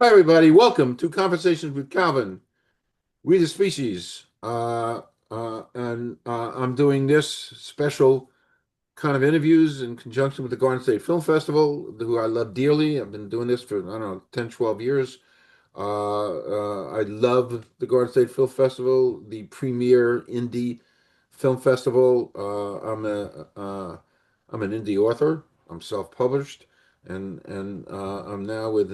Hi, everybody. Welcome to Conversations with Calvin. We the species. I'm doing this special kind of interviews in conjunction with the Garden State Film Festival, who I love dearly. I've been doing this for, I don't know, 10, 12 years. I love the Garden State Film Festival, the premier indie film festival. I'm an indie author. I'm self-published, and I'm now with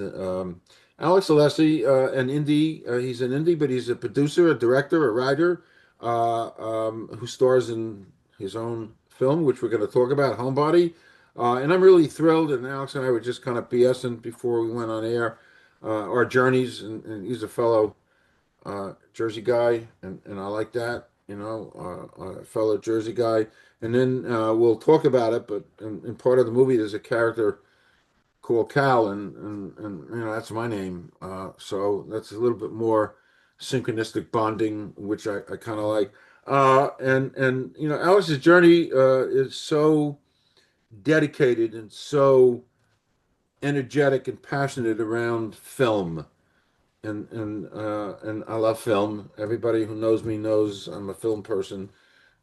Alex Alessi, an indie. He's an indie, but he's a producer, a director, a writer, who stars in his own film, which we're going to talk about, Homebody. And I'm really thrilled. And Alex and I were just kind of BSing before we went on air, our journeys. And he's a fellow Jersey guy, and I like that, a fellow Jersey guy. And then we'll talk about it. But in part of the movie, there's a character called Cal, and that's my name. So that's a little bit more synchronistic bonding, which I kind of like. And Alex's journey is so dedicated and so energetic and passionate around film. And I love film. Everybody who knows me knows I'm a film person.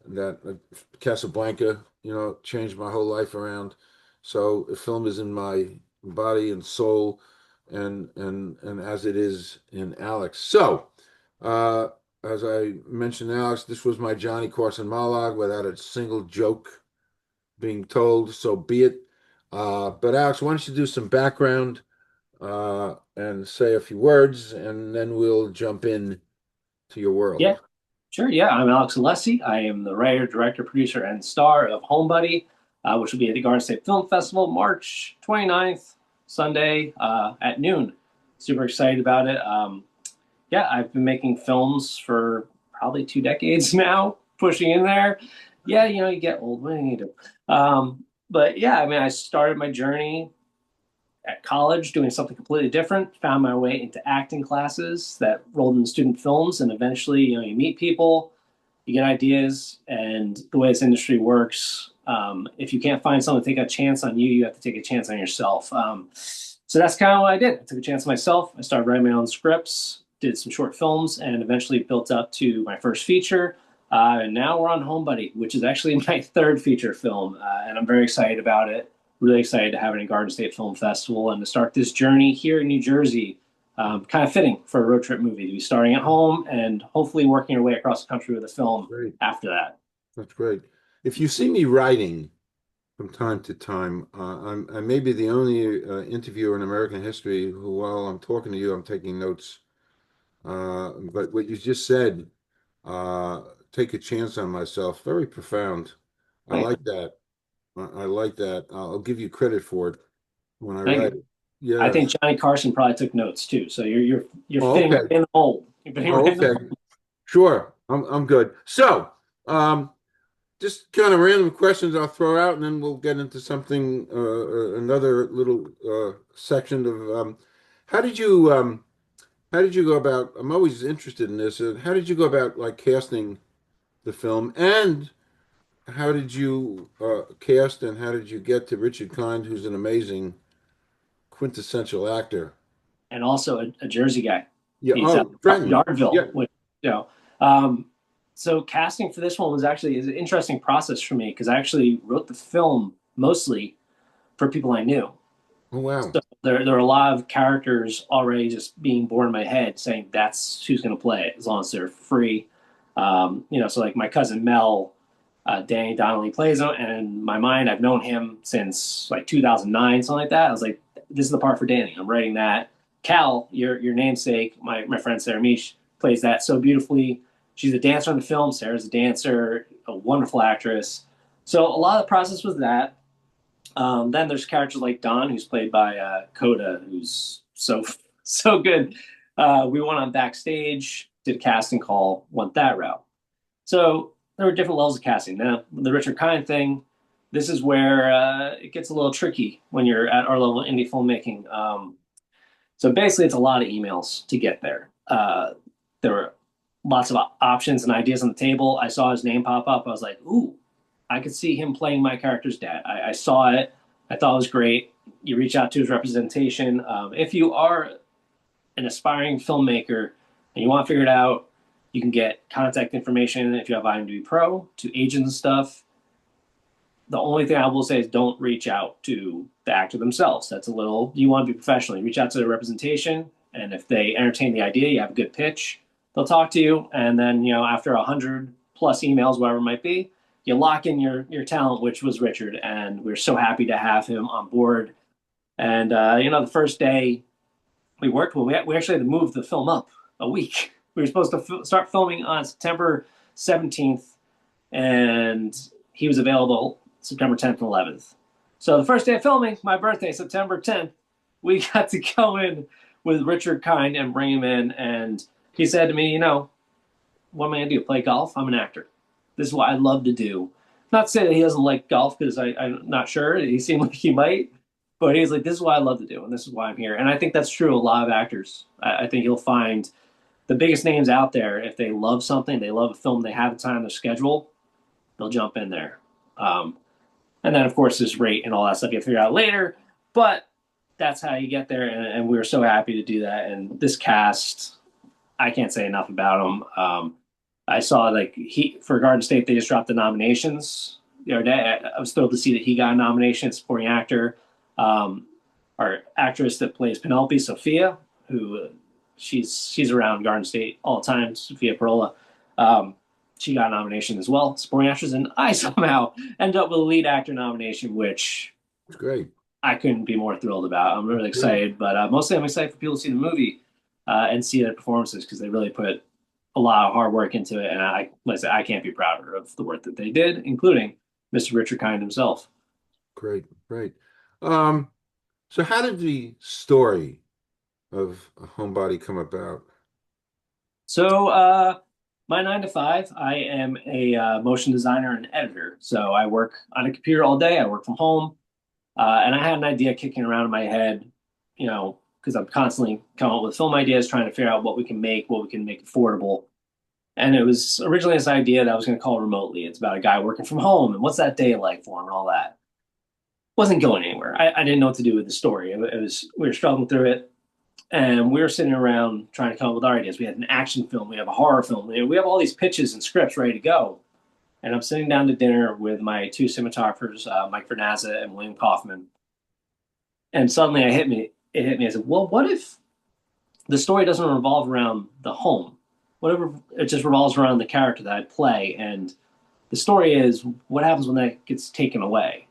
That Casablanca, changed my whole life around. So film is in my body and soul, and as it is in Alex. So, uh, as I mentioned, Alex, this was my Johnny Carson monologue without a single joke being told. So be it. But Alex, why don't you do some background and say a few words, and then we'll jump in to your Yeah, world. sure. Yeah, I'm Alex Alessi. I am the writer, director, producer, and star of Homebody, which will be at the Garden State Film Festival March 29th, Sunday at noon. Super excited about it. Yeah, I've been making films for probably 2 decades now, pushing in there. Yeah, you get old. What do you do? But yeah, I mean, I started my journey at college doing something completely different, found my way into acting classes that rolled in student films, and eventually, you meet people, you get ideas, and the way this industry works, if you can't find someone to take a chance on you, you have to take a chance on yourself. So that's kind of what I did. I took a chance on myself. I started writing my own scripts, did some short films, and eventually built up to my first feature. And now we're on Homebody, which is actually my third feature film, and I'm very excited about it. Really excited to have it in Garden State Film Festival and to start this journey here in New Jersey. Kind of fitting for a road trip movie to be starting at home and hopefully working our way across the country with a film Great. after that. That's great. If you see me writing from time to time, I may be the only interviewer in American history who, while I'm talking to you, I'm taking notes. But what you just said, uh, take a chance on myself, very profound. I Thank like that. I like that. I'll give you credit for it when I write you. it. I think Yes. Johnny Carson probably took notes too. So you're Oh, fitting right okay. in the mold. You're fitting right Oh, in the okay. mold. Sure. I'm good. So, um, just kind of random questions I'll throw out, and then we'll get into something, another little section of how did you um, how did you go about? I'm always interested in this. How did you go about like casting the film, and how did you cast, and how did you get to Richard Kind, who's an amazing quintessential actor? And also a Jersey guy. Yeah. He's Oh, Trenton. Yeah. Yardville, which you know. Um, so casting for this one was actually is an interesting process for me because I actually wrote the film mostly for people I knew. Oh, wow. So there are a lot of characters already just being born in my head saying that's who's going to play it as long as they're free. So like my cousin Mel, Danny Donnelly plays him, and in my mind, I've known him since like 2009, something like that. I was like, this is the part for Danny. I'm writing that. Cal, your namesake, my friend Sarah Mish plays that so beautifully. She's a dancer in the film. Sarah's a dancer, a wonderful actress. So a lot of the process was that. Then there's characters like Don, who's played by Coda, who's so good. We went on backstage, did a casting call, went that route. So there were different levels of casting. Now the Richard Kind thing, this is where it gets a little tricky when you're at our level of indie filmmaking. So basically, it's a lot of emails to get there. There were lots of options and ideas on the table. I saw his name pop up. I was like, ooh, I could see him playing my character's dad. I saw it. I thought it was great. You reach out to his representation. If you are an aspiring filmmaker and you want to figure it out, you can get contact information if you have IMDb Pro to agents and stuff. The only thing I will say is don't reach out to the actor themselves. That's a little, you want to be professional. You reach out to their representation, and if they entertain the idea, you have a good pitch, they'll talk to you. And then, after 100+ emails, whatever it might be, you lock in your talent, which was Richard. And we're so happy to have him on board. And, the first day we worked with, we actually had to move the film up a week. We were supposed to start filming on September 17th, and he was available September 10th and 11th. So the first day of filming, my birthday, September 10th, we got to go in with Richard Kind and bring him in. And he said to me, what am I going to do? Play golf? I'm an actor. This is what I love to do. Not to say that he doesn't like golf, because I'm not sure. He seemed like he might. But he's like, this is what I love to do, and this is why I'm here. And I think that's true of a lot of actors. I think you'll find the biggest names out there, if they love something, they love a film, they have the time on their schedule, they'll jump in there. And then, of course, there's rate and all that stuff you have to figure out later. But that's how you get there, and we were so happy to do that. And this cast, I can't say enough about them. I saw, for Garden State, they just dropped the nominations the other day. I was thrilled to see that he got a nomination, supporting actor. Our actress that plays Penelope, Sophia, who she's around Garden State all the time, Sophia Perola. She got a nomination as well, supporting actress, and I somehow ended up with a lead actor nomination, which It's great. I couldn't be more thrilled about. I'm really excited, but mostly I'm excited for people to see the movie and see their performances, because they really put a lot of hard work into it, and like I said, I can't be prouder of the work that they did, including Mr. Richard Kind himself. Great, great. So how did the story of Homebody come about? So, my 9 to 5, I am a motion designer and editor. So I work on a computer all day. I work from home, and I had an idea kicking around in my head, because I'm constantly coming up with film ideas, trying to figure out what we can make affordable. And it was originally this idea that I was going to call Remotely. It's about a guy working from home and what's that day like for him and all that. Wasn't going anywhere. I didn't know what to do with the story. We were struggling through it. And we were sitting around trying to come up with our ideas. We had an action film, we have a horror film, we have all these pitches and scripts ready to go. And I'm sitting down to dinner with my two cinematographers, Mike Vernazza and William Kaufman. And suddenly it hit me. I said, well, what if the story doesn't revolve around the home? Whatever, it just revolves around the character that I play. And the story is what happens when that gets taken away.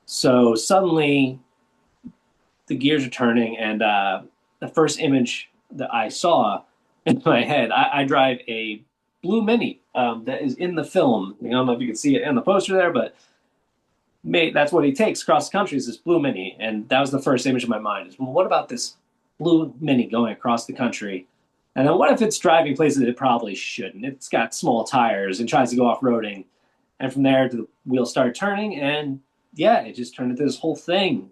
So suddenly the gears are turning, and the first image that I saw in my head, I drive a blue Mini that is in the film. I don't know if you can see it in the poster there, but that's what he takes across the country, is this blue Mini. And that was the first image in my mind, is, well, what about this blue Mini going across the country? And then what if it's driving places that it probably shouldn't? It's got small tires and tries to go off-roading. And from there, the wheels start turning, and yeah, it just turned into this whole thing.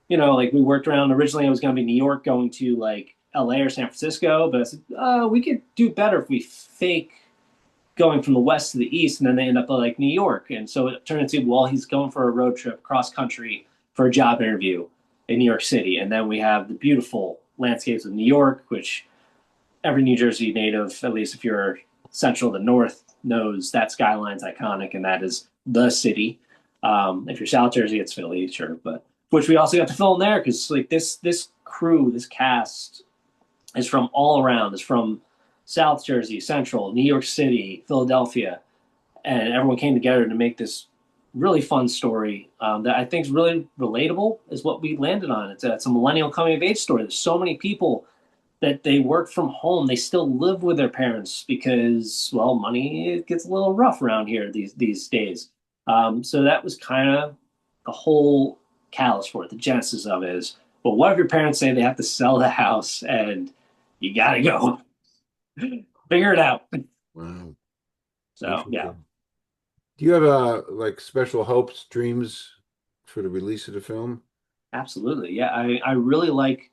We worked around, originally it was going to be New York going to LA or San Francisco, but I said, we could do better if we fake going from the west to the east, and then they end up New York. And so it turned into, well, he's going for a road trip cross country for a job interview in New York City. And then we have the beautiful landscapes of New York, which every New Jersey native, at least if you're central to north, knows that skyline's iconic, and that is the city. If you're South Jersey, it's Philly, sure, but which we also got to film there, because this crew, this cast is from all around. It's from South Jersey, Central, New York City, Philadelphia, and everyone came together to make this really fun story that I think is really relatable, is what we landed on. It's a millennial coming of age story. There's so many people that they work from home. They still live with their parents because, well, money, it gets a little rough around here these days. So that was kind of the whole catalyst for it. The genesis of it is, well, what if your parents say they have to sell the house and you gotta go? Figure it out. Wow. So yeah. Do you have special hopes, dreams for the release of the film? Absolutely. Yeah, I really like.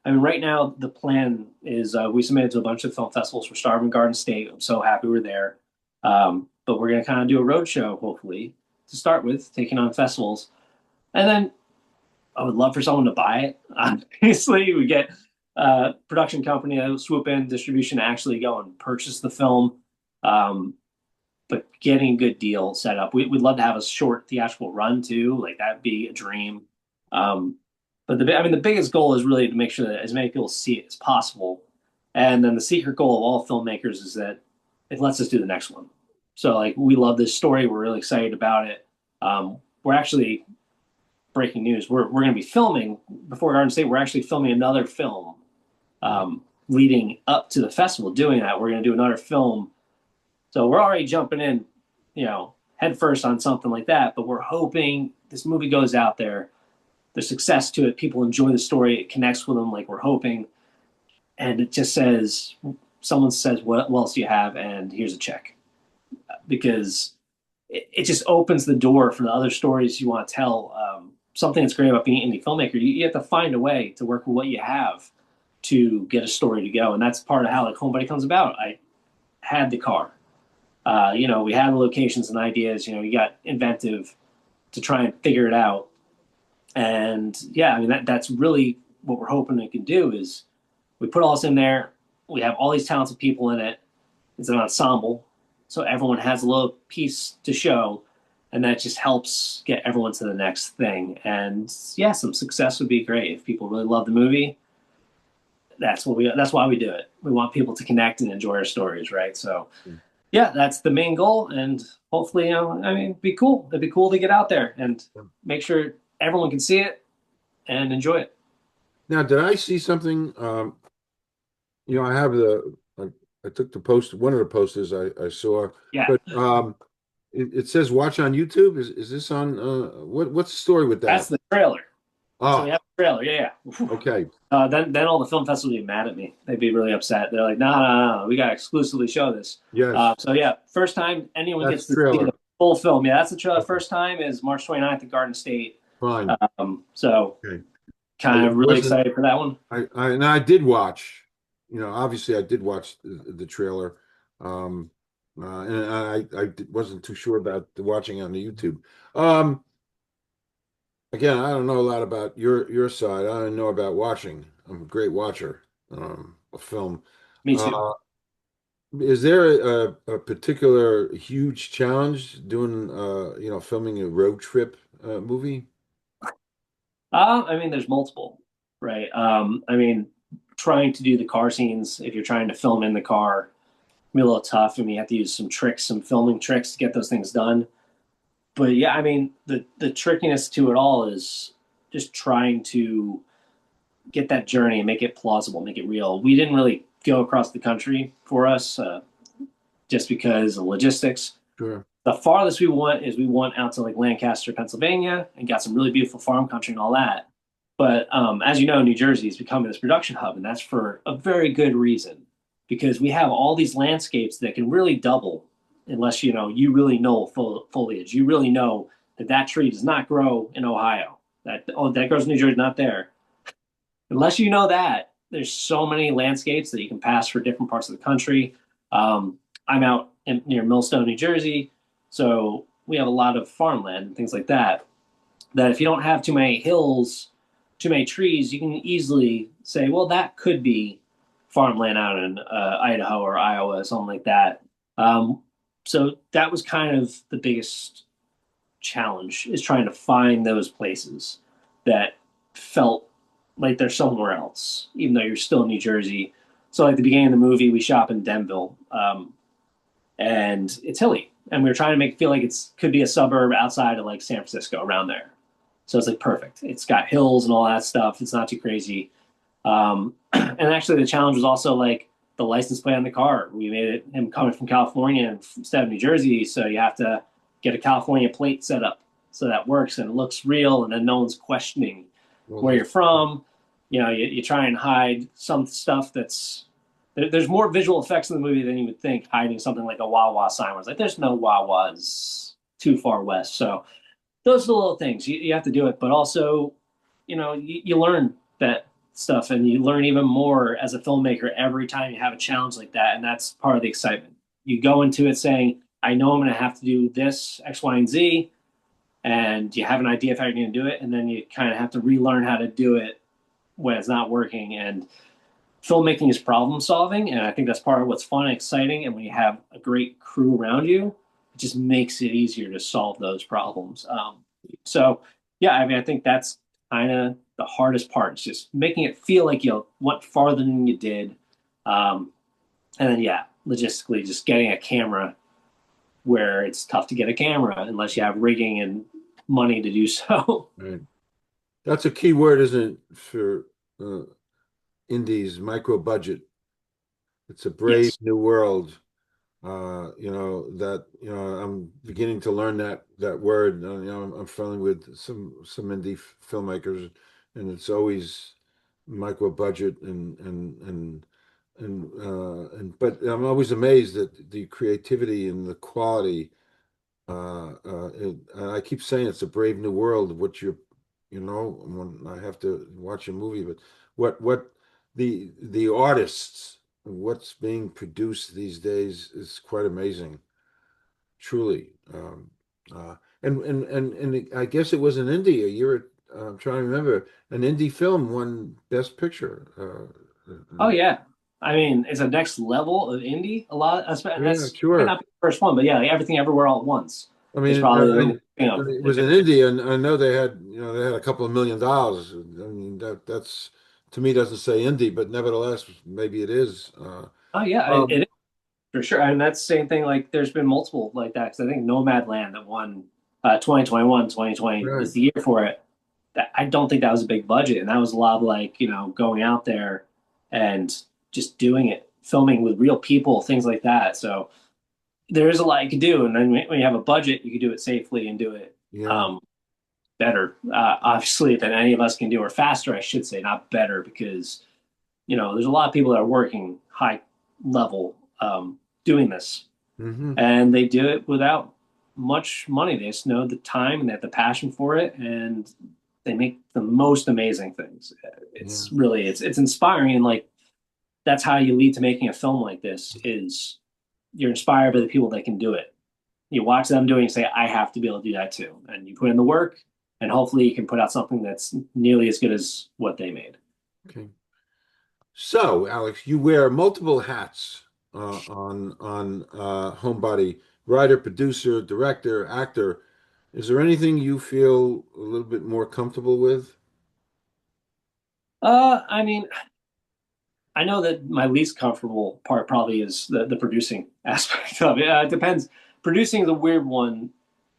I mean, right now the plan is we submitted to a bunch of film festivals. We're starting Garden State. I'm so happy we're there. But we're going to kind of do a road show, hopefully, to start with, taking on festivals. And then I would love for someone to buy it. Obviously, we get production company that will swoop in, distribution, actually go and purchase the film. Um, but getting a good deal set up. We'd love to have a short theatrical run too. Like that'd be a dream. Um, but the biggest goal is really to make sure that as many people see it as possible. And then the secret goal of all filmmakers is that it lets us do the next one. So like we love this story. We're really excited about it. We're actually breaking news. We're going to be filming before Garden State. We're actually filming another film leading up to the festival. Doing that, we're going to do another film, so we're already jumping in, head first on something like that. But we're hoping this movie goes out there, there's success to it, people enjoy the story, it connects with them like we're hoping, and it just says, someone says, what else do you have? And here's a check. Because it just opens the door for the other stories you want to tell. Something that's great about being an indie filmmaker, you have to find a way to work with what you have to get a story to go. And that's part of how like Homebody comes about. I had the car. We had the locations and ideas, you got inventive to try and figure it out. And yeah, I mean, that's really what we're hoping we can do is we put all this in there. We have all these talented people in it. It's an ensemble. So everyone has a little piece to show, and that just helps get everyone to the next thing. And yeah, some success would be great. If people really love the movie, that's why we do it. We want people to connect and enjoy our stories, right? So yeah, that's the main goal, and hopefully, it'd be cool. It'd be cool to get out there and make sure everyone can see it and enjoy it. Now, did I see something? I have I took the post, one of the posters I saw, Yeah, but it says watch on YouTube. Is this on? What's the story with that's that? the trailer. So we Oh, have a trailer. Yeah, yeah. okay. Then all the film festivals would be mad at me. They'd be really upset. They're like, no, no, no, we got to exclusively show this. Yes, So yeah, first time anyone that's gets to see trailer. the full film. Yeah, that's the trailer. Okay, First time is March 29th at Garden State. fine. So Okay. kind of It really wasn't. excited for that one. I did watch. Obviously, I did watch the trailer, and wasn't too sure about the watching on the YouTube. Um, Again, I don't know a lot about your side. I don't know about watching. I'm a great watcher of film. Me too. Uh, is there a particular huge challenge doing filming a road trip movie? There's multiple, right? Trying to do the car scenes, if you're trying to film in the car, can be a little tough. You have to use some tricks, some filming tricks to get those things done. But yeah, the trickiness to it all is just trying to get that journey and make it plausible, make it real. We didn't really go across the country for us, just because of logistics. Sure. The farthest we went out to like Lancaster, Pennsylvania, and got some really beautiful farm country and all that. But as you know, New Jersey is becoming this production hub, and that's for a very good reason, because we have all these landscapes that can really double unless you really know foliage. You really know that that tree does not grow in Ohio. That grows in New Jersey, not there. Unless you know that, there's so many landscapes that you can pass for different parts of the country. I'm out near Millstone, New Jersey, so we have a lot of farmland and things like that. That if you don't have too many hills, too many trees, you can easily say, well, that could be farmland out in Idaho or Iowa, something like that. So that was kind of the biggest challenge, is trying to find those places that felt like they're somewhere else, even though you're still in New Jersey. So, like the beginning of the movie, we shop in Denville, and it's hilly, and we were trying to make it feel like it's could be a suburb outside of like San Francisco, around there. So it's like perfect. It's got hills and all that stuff. It's not too crazy. And actually, the challenge was also like the license plate on the car. We made it him coming from California instead of New Jersey, so you have to get a California plate set up so that works and it looks real, and then no one's questioning where you're from. You try and hide some stuff that's there's more visual effects in the movie than you would think, hiding something like a Wawa sign where it's like there's no Wawas too far west. So those are the little things you have to do it, but also you learn that stuff, and you learn even more as a filmmaker every time you have a challenge like that, and that's part of the excitement. You go into it saying, I know I'm going to have to do this X, Y, and Z, and you have an idea of how you're going to do it, and then you kind of have to relearn how to do it when it's not working. And filmmaking is problem solving, and I think that's part of what's fun and exciting. And when you have a great crew around you, it just makes it easier to solve those problems. So yeah, I mean, I think that's kind of the hardest part. It's just making it feel like you went farther than you did. Um, and then yeah, logistically, just getting a camera where it's tough to get a camera unless you have rigging and money to do so. Right. That's a key word, isn't it, for uh, indies, micro budget. It's a brave Yes. new world. That I'm beginning to learn that word. I'm friendly with some indie filmmakers, and it's always micro budget and but I'm always amazed at the creativity and the quality. And I keep saying it's a brave new world of what when I have to watch a movie, but what the artists, what's being produced these days is quite amazing, truly. Uh, and I guess it was an indie a year. I'm trying to remember an indie film won Best Picture. Oh yeah. I mean, it's a next level of indie. A lot. Yeah, That's might sure. not be the first one, but yeah, like everything everywhere all at once I is mean, probably the it was in India, and I know they had a couple of $1 million. I mean, that's to me doesn't say indie, but nevertheless, maybe it is. oh yeah, it Um, is for sure. And that's the same thing. Like there's been multiple like that because I think Nomadland that won 2021, 2020 right. was the year for it. I don't think that was a big budget, and that was a lot of like going out there and just doing it, filming with real people, things like that. So there is a lot you can do, and then when you have a budget, you can do it safely and do it Yeah. um, better, obviously, than any of us can do, or faster, I should say, not better, because there's a lot of people that are working high level doing this, Hmm. and they do it without much money. They just know the time and they have the passion for it, and they make the most amazing things. Yeah. It's really it's inspiring, and like that's how you lead to making a film like this is you're inspired by the people that can do it. You watch them doing, say, I have to be able to do that too, and you put in the work, and hopefully you can put out something that's nearly as good as what they made. Okay. So, Alex, you wear multiple hats on Homebody, writer, producer, director, actor. Is there anything you feel a little bit more comfortable with? I mean, I know that my least comfortable part probably is the producing aspect of it. It depends. Producing is a weird one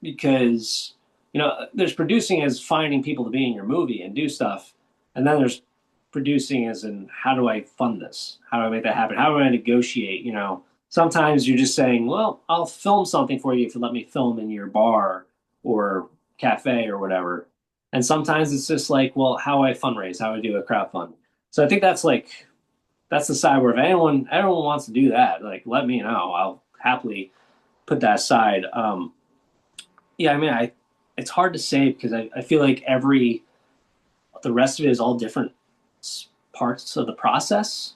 because there's producing as finding people to be in your movie and do stuff, and then there's producing as in how do I fund this? How do I make that happen? How do I negotiate? Sometimes you're just saying, well, I'll film something for you if you let me film in your bar or cafe or whatever. And sometimes it's just like, well, how do I fundraise? How do I do a crowd fund? So I think that's the side where if anyone wants to do that, like let me know. I'll happily put that aside. Yeah, I mean, it's hard to say because I feel like the rest of it is all different parts of the process.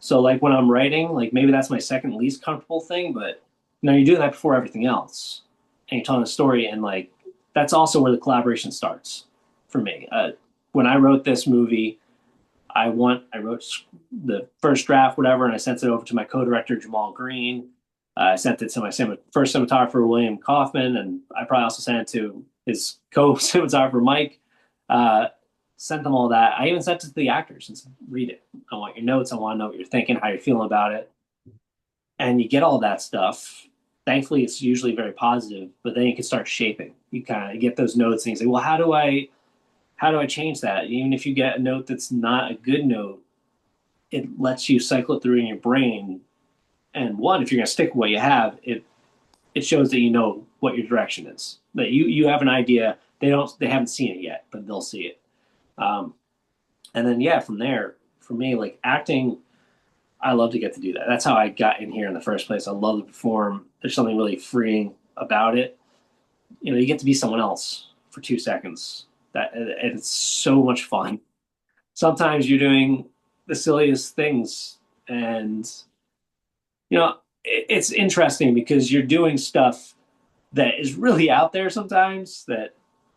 So like when I'm writing, like maybe that's my second least comfortable thing, but you're doing that before everything else, and you're telling a story, and like that's also where the collaboration starts for me. When I wrote this movie, I wrote the first draft, whatever, and I sent it over to my co-director Jamal Green. I sent it to my first cinematographer William Kaufman, and I probably also sent it to his co-cinematographer Mike. Uh, Sent them all that. I even sent it to the actors and said, "Read it. I want your notes. I want to know what you're thinking, how you're feeling about it." And you get all that stuff. Thankfully, it's usually very positive, but then you can start shaping. You kind of get those notes and you say, "Well, how do I change that?" Even if you get a note that's not a good note, it lets you cycle it through in your brain. And one, if you're going to stick with what you have, it shows that you know what your direction is. That you have an idea. They haven't seen it yet, but they'll see it. Um, and then yeah, from there, for me, like acting, I love to get to do that. That's how I got in here in the first place. I love to perform. There's something really freeing about it. You get to be someone else for 2 seconds. That and it's so much fun. Sometimes you're doing the silliest things, and it's interesting because you're doing stuff that is really out there sometimes that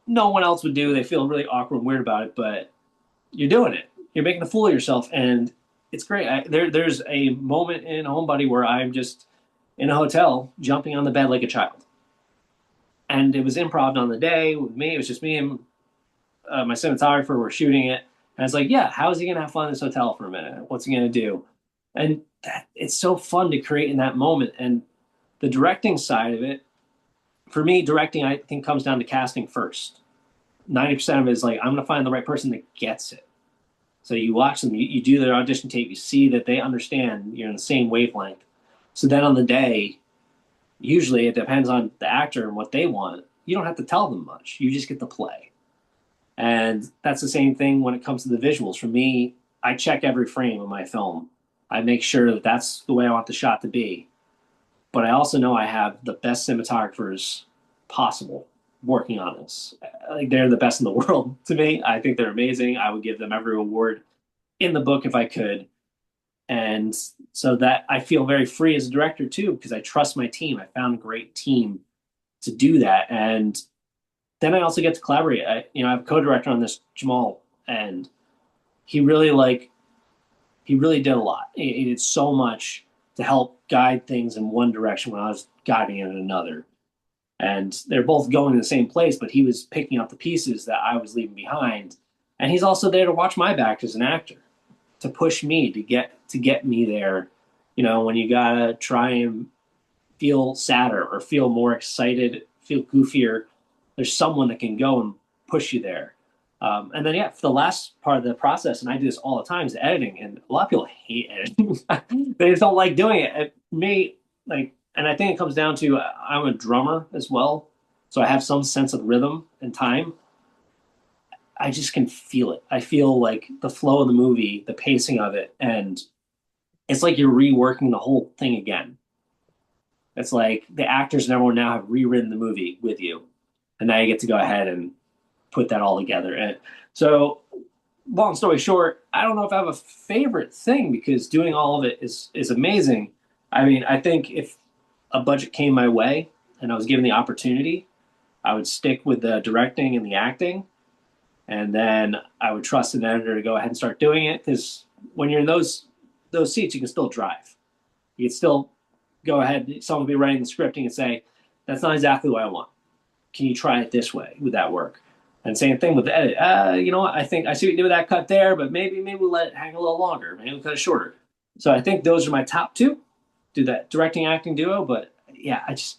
no one else would do. They feel really awkward and weird about it, but you're doing it. You're making a fool of yourself, and it's great. There's a moment in Homebody where I'm just in a hotel jumping on the bed like a child, and it was improv on the day with me. It was just me and my cinematographer were shooting it, and I was like, yeah, how is he gonna have fun in this hotel for a minute? What's he gonna do? And it's so fun to create in that moment. And the directing side of it, for me, directing I think comes down to casting first. 90% of it is like I'm gonna find the right person that gets it. So you watch them, you do their audition tape, you see that they understand you're in the same wavelength. So then on the day, usually it depends on the actor and what they want. You don't have to tell them much. You just get to play. And that's the same thing when it comes to the visuals. For me, I check every frame of my film. I make sure that that's the way I want the shot to be. But I also know I have the best cinematographers possible working on this. Like they're the best in the world to me. I think they're amazing. I would give them every award in the book if I could. And so that I feel very free as a director too, because I trust my team. I found a great team to do that. And then I also get to collaborate. I have a co-director on this, Jamal, and he really he really did a lot. He did so much to help guide things in one direction when I was guiding it in another. And they're both going to the same place, but he was picking up the pieces that I was leaving behind. And he's also there to watch my back as an actor, to push me to get me there. When you gotta try and feel sadder or feel more excited, feel goofier, there's someone that can go and push you there. And then, yeah, for the last part of the process, and I do this all the time, is editing. And a lot of people hate editing. They just don't like doing it. It may, and I think it comes down to I'm a drummer as well. So I have some sense of rhythm and time. I just can feel it. I feel like the flow of the movie, the pacing of it, and it's like you're reworking the whole thing again. It's like the actors and everyone now have rewritten the movie with you, and now you get to go ahead and put that all together. And so, long story short, I don't know if I have a favorite thing because doing all of it is amazing. I mean, I think if a budget came my way and I was given the opportunity, I would stick with the directing and the acting, and then I would trust an editor to go ahead and start doing it because when you're in those seats, you can still drive. You can still go ahead. Someone will be writing the scripting and say, "That's not exactly what I want. Can you try it this way? Would that work?" And same thing with the edit. You know what? I think I see what you did with that cut there, but maybe we'll let it hang a little longer. Maybe we'll cut it shorter. So I think those are my top two. Do that directing acting duo, but yeah, I just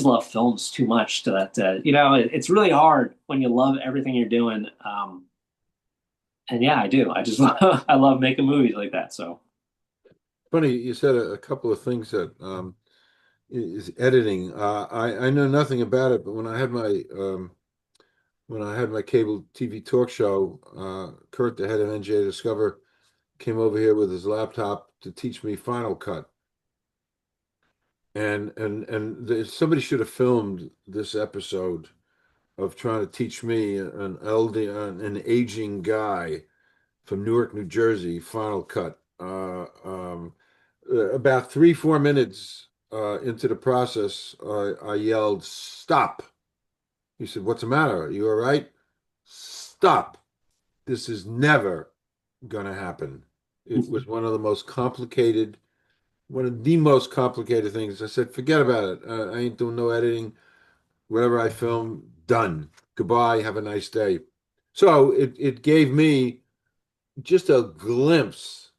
love films too much to that. It's really hard when you love everything you're doing. And yeah, I do. I just I love making movies like that. So Funny, you said a couple of things that is editing. I know nothing about it, but when I had my cable TV talk show, Kurt, the head of NJ Discover, came over here with his laptop to teach me Final Cut. Somebody should have filmed this episode of trying to teach me, an aging guy from Newark, New Jersey, Final Cut. About 3, 4 minutes into the process, I yelled, "Stop!" He said, "What's the matter? Are you all right?" "Stop! This is never gonna happen." It was one of the most complicated things. I said, "Forget about it. I ain't doing no editing. Whatever I film, done. Goodbye. Have a nice day." So it gave me just a glimpse,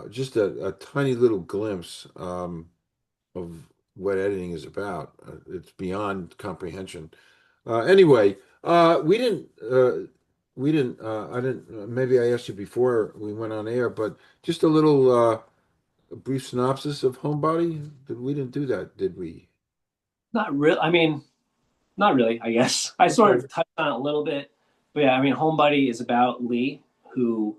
just a tiny little glimpse of what editing is about. It's beyond comprehension. Anyway, I didn't, maybe I asked you before we went on air, but just a brief synopsis of Homebody. We didn't do that, did we? not really. I mean, not really. I guess I sort Okay. of touched on it a little bit, but yeah, I mean, Homebody is about Lee, who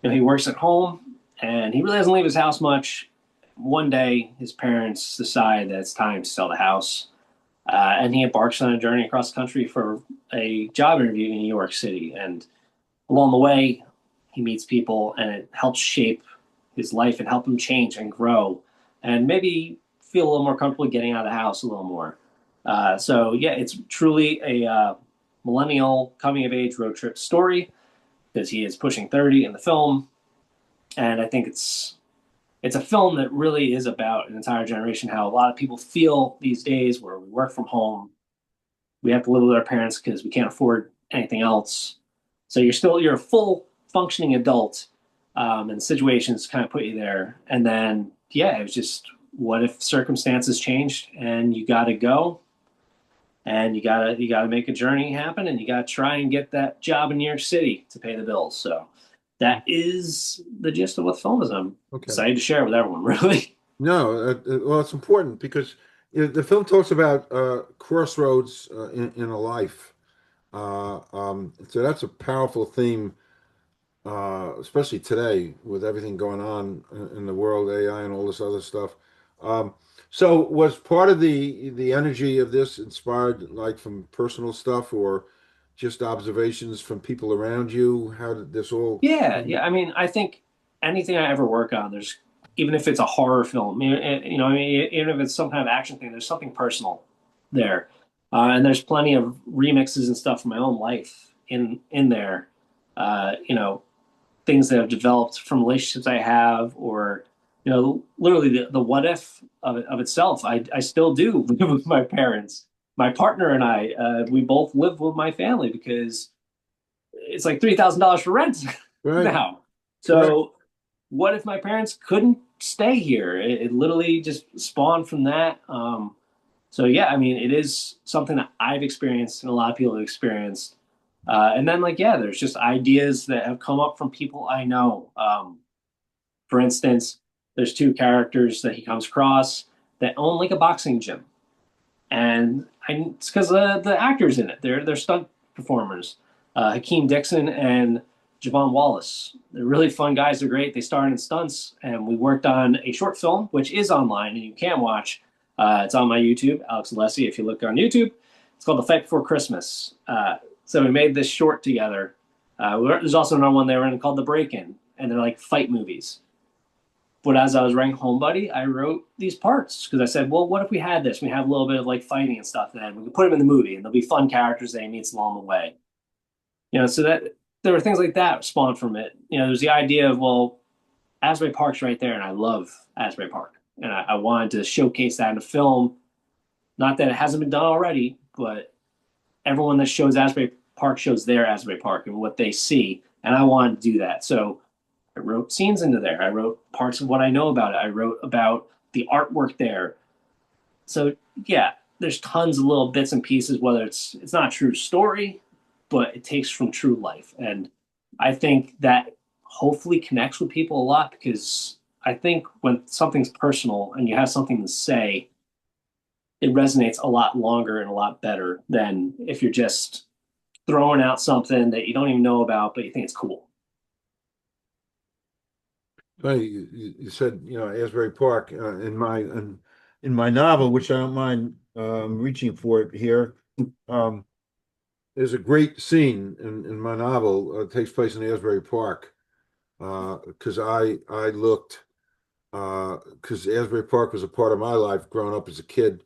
he works at home and he really doesn't leave his house much. One day, his parents decide that it's time to sell the house, and he embarks on a journey across the country for a job interview in New York City. And along the way, he meets people, and it helps shape his life and help him change and grow, and maybe feel a little more comfortable getting out of the house a little more. So yeah, it's truly a millennial coming of age road trip story because he is pushing 30 in the film, And I think it's a film that really is about an entire generation, how a lot of people feel these days where we work from home, we have to live with our parents because we can't afford anything else. So you're a full functioning adult, and situations kind of put you there. And then yeah, it was just what if circumstances changed and you got to go and you gotta make a journey happen and you gotta try and get that job in New York City to pay the bills. So that is the gist of what the film is. I'm Okay. excited to share it with everyone. Really. No, well, it's important because the film talks about crossroads in a life. So that's a powerful theme, especially today with everything going on in the world, AI and all this other stuff. Um, so was part of the energy of this inspired like from personal stuff or just observations from people around you? How did this all Yeah, come? yeah. I mean, I think anything I ever work on, there's even if it's a horror film, I mean, even if it's some kind of action thing, there's something personal there, and there's plenty of remixes and stuff from my own life in there. Things that have developed from relationships I have, or literally the what if of itself. I still do live with my parents. My partner and I, we both live with my family because it's like $3,000 for rent Right, now. correct. So what if my parents couldn't stay here? It literally just spawned from that. So yeah, I mean, it is something that I've experienced and a lot of people have experienced. And then like yeah, there's just ideas that have come up from people I know. For instance, there's two characters that he comes across that own like a boxing gym, and it's because the actors in it. They're stunt performers, Hakeem Dixon and Javon Wallace. They're really fun guys. They're great. They starred in stunts, and we worked on a short film which is online and you can watch. It's on my YouTube, Alex Alessi. If you look on YouTube, it's called The Fight Before Christmas. So we made this short together. There's also another one they were in called The Break In, and they're like fight movies. But as I was writing Homebody, I wrote these parts because I said, well, what if we had this? We have a little bit of like fighting and stuff, then we could put them in the movie, and there'll be fun characters that he meets along the way. So that there were things like that spawned from it. There's the idea of well, Asbury Park's right there, and I love Asbury Park, and I wanted to showcase that in a film. Not that it hasn't been done already, but everyone that shows Asbury Park shows their Asbury Park and what they see, and I wanted to do that. So I wrote scenes into there. I wrote parts of what I know about it. I wrote about the artwork there. So yeah, there's tons of little bits and pieces. Whether it's not a true story, but it takes from true life, and I think that hopefully connects with people a lot because I think when something's personal and you have something to say, it resonates a lot longer and a lot better than if you're just throwing out something that you don't even know about, but you think it's cool. Right, you said, Asbury Park in my novel, which I don't mind reaching for it here. Um, there's a great scene in my novel. It takes place in Asbury Park because I looked because Asbury Park was a part of my life growing up as a kid.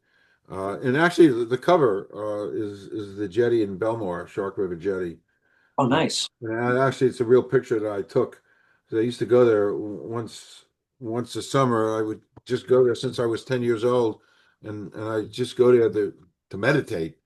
And actually, the cover is the jetty in Belmore, Shark River Jetty. Oh, Uh, nice. and actually, it's a real picture that I took. So I used to go there once a summer. I would just go there since I was 10 years old, and I just go there to meditate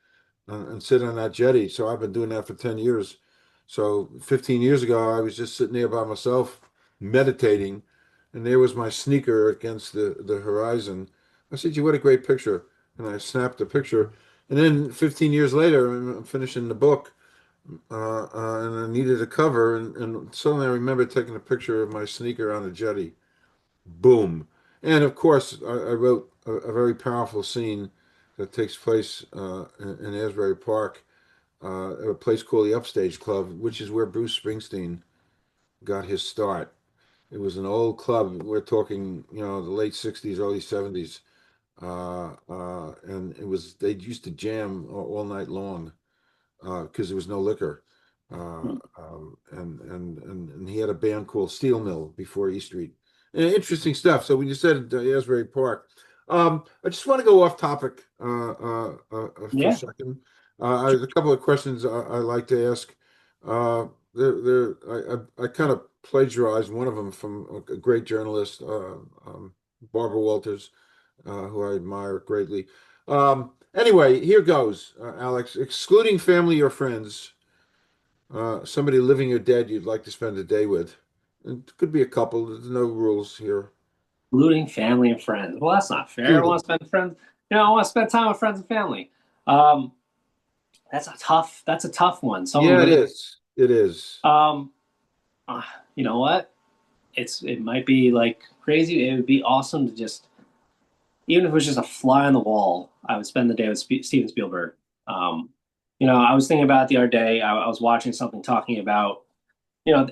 and sit on that jetty. So I've been doing that for 10 years. So 15 years ago, I was just sitting there by myself meditating, and there was my sneaker against the horizon. I said, "Gee, what a great picture." And I snapped the picture. And then 15 years later, I'm finishing the book, and I needed a cover, and suddenly I remember taking a picture of my sneaker on the jetty. Boom. And of course, I wrote a very powerful scene that takes place in Asbury Park, at a place called the Upstage Club, which is where Bruce Springsteen got his start. It was an old club. We're talking, the late 60s, early 70s. And they used to jam all night long because there was no liquor. And he had a band called Steel Mill before E Street. Interesting stuff. So when you said Asbury Park, I just want to go off topic for a Yeah. second. There's a couple of questions I like to ask. Uh, I kind of plagiarized one of them from a great journalist, Barbara Walters, who I admire greatly. Anyway, here goes, Alex. Excluding family or friends, somebody living or dead you'd like to spend a day with. It could be a couple. There's no rules here. Including family and friends. Well, that's not fair. I want Including. to spend friends. I want to spend time with friends and family. Um, that's a tough one. Someone Yeah, it living. is. It is. Um, uh, you know what? It might be like crazy. It would be awesome to just, even if it was just a fly on the wall, I would spend the day with Steven Spielberg. Um, I was thinking about it the other day. I was watching something talking about, you know,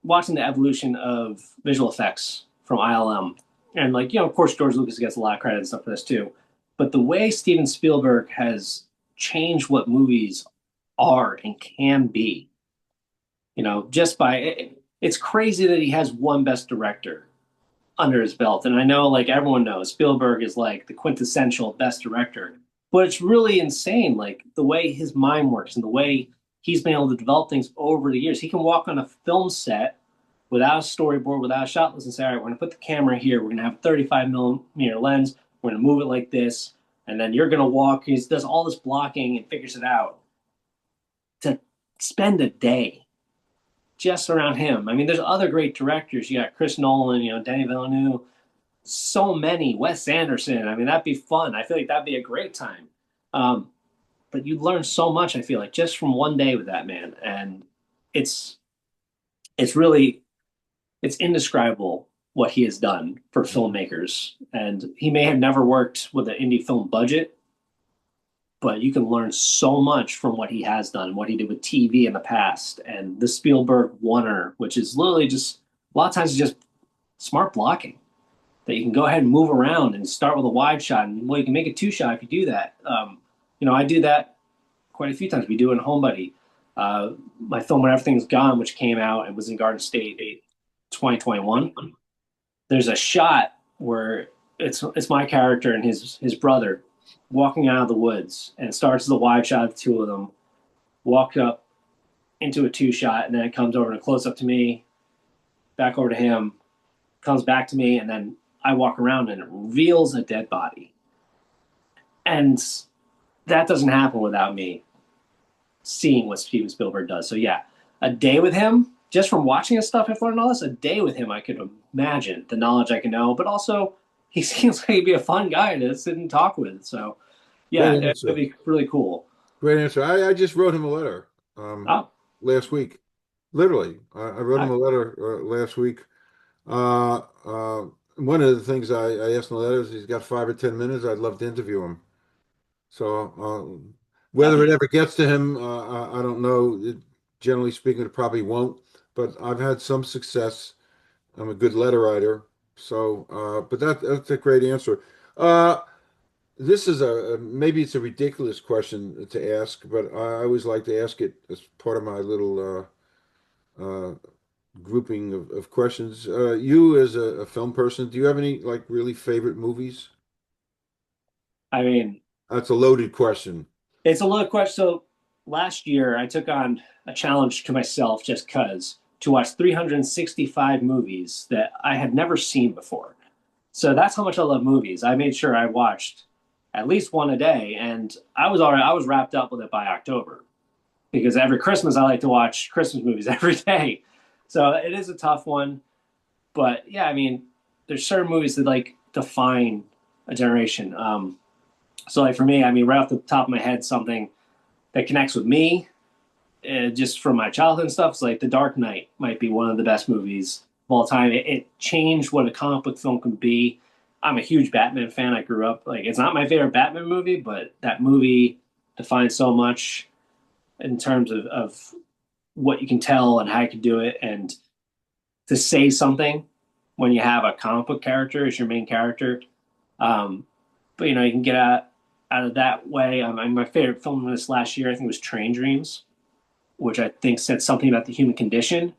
watching the evolution of visual effects from ILM. And like, of course, George Lucas gets a lot of credit and stuff for this too. But the way Steven Spielberg has changed what movies are and can be, just by it's crazy that he has one best director under his belt. And I know like everyone knows Spielberg is like the quintessential best director, but it's really insane like the way his mind works and the way he's been able to develop things over the years. He can walk on a film set without a storyboard, without a shot list and say, all right, we're going to put the camera here. We're going to have a 35 millimeter lens. We're going to move it like this. And then you're going to walk. He does all this blocking and figures it out to spend a day just around him. I mean, there's other great directors. You got Chris Nolan, Denis Villeneuve, so many, Wes Anderson. I mean, that'd be fun. I feel like that'd be a great time. Um, but you'd learn so much, I feel like, just from one day with that man. And it's it's really it's indescribable what he has done for filmmakers. And he may have never worked with an indie film budget, but you can learn so much from what he has done, what he did with TV in the past, and the Spielberg Oneer, which is literally just a lot of times it's just smart blocking that you can go ahead and move around and start with a wide shot, and well, you can make a two shot if you do that. I do that quite a few times. We do it in Homebody. My film When Everything's Gone, which came out and was in Garden State 2021. There's a shot where it's my character and his brother walking out of the woods, and it starts as a wide shot of the two of them walk up into a two shot, and then it comes over and a close up to me, back over to him, comes back to me, and then I walk around and it reveals a dead body. And that doesn't happen without me seeing what Steven Spielberg does. So yeah, a day with him, just from watching his stuff, I've learned all this. A day with him, I could imagine the knowledge I can know, but also he seems like he'd be a fun guy to sit and talk with. So yeah, Great it'd answer. be really cool. Great answer. I just wrote him a letter Oh, last week. Literally, I wrote him I, a letter last week. Uh, uh, One of the things I asked in the letter is he's got 5 or 10 minutes. I'd love to interview him. So that'd whether it be ever gets to him, I don't know. Generally speaking, it probably won't. But I've had some success. I'm a good letter writer. So, but that's a great answer. Uh, this is maybe it's a ridiculous question to ask, but I always like to ask it as part of my little grouping of questions. You as a film person, do you have any like really favorite movies? I mean, That's a loaded question. it's a little question. So last year, I took on a challenge to myself just because to watch 365 movies that I had never seen before. So that's how much I love movies. I made sure I watched at least one a day, and I was wrapped up with it by October because every Christmas I like to watch Christmas movies every day. So it is a tough one, but yeah, I mean, there's certain movies that like define a generation. So like for me, I mean, right off the top of my head, something that connects with me, just from my childhood and stuff, is like The Dark Knight might be one of the best movies of all time. It changed what a comic book film can be. I'm a huge Batman fan. I grew up like it's not my favorite Batman movie, but that movie defines so much in terms of what you can tell and how you can do it, and to say something when you have a comic book character as your main character. Um, but you can get out of that way. My favorite film from this last year, I think, was Train Dreams, which I think said something about the human condition.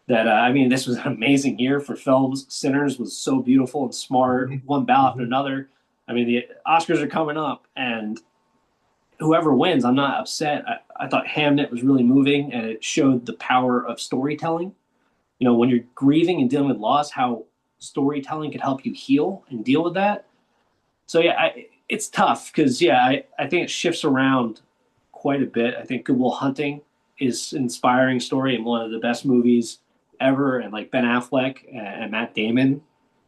That I mean, this was an amazing year for films. Sinners was so beautiful and smart, Mhm. one battle after Mhm. another. I mean, the Oscars are coming up, and whoever wins, I'm not upset. I thought Hamnet was really moving, and it showed the power of storytelling. when you're grieving and dealing with loss, how storytelling could help you heal and deal with that. So yeah, it's tough because I think it shifts around quite a bit. I think Good Will Hunting is an inspiring story and one of the best movies ever. And like Ben Affleck and Matt Damon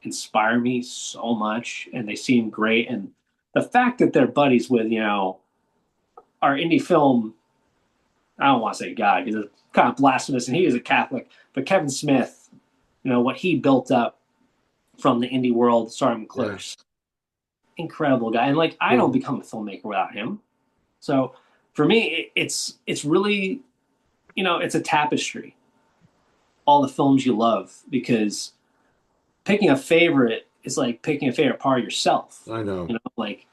inspire me so much, and they seem great. And the fact that they're buddies with our indie film, I don't want to say God because it's kind of blasphemous, and he is a Catholic, but Kevin Smith, what he built up from the indie world, starting with Yeah. Clerks, incredible guy. And like, I don't Well, become a filmmaker without him. So for me, it's really, it's a tapestry, all the films you love, because picking a favorite is like picking a favorite part of yourself. I know. Like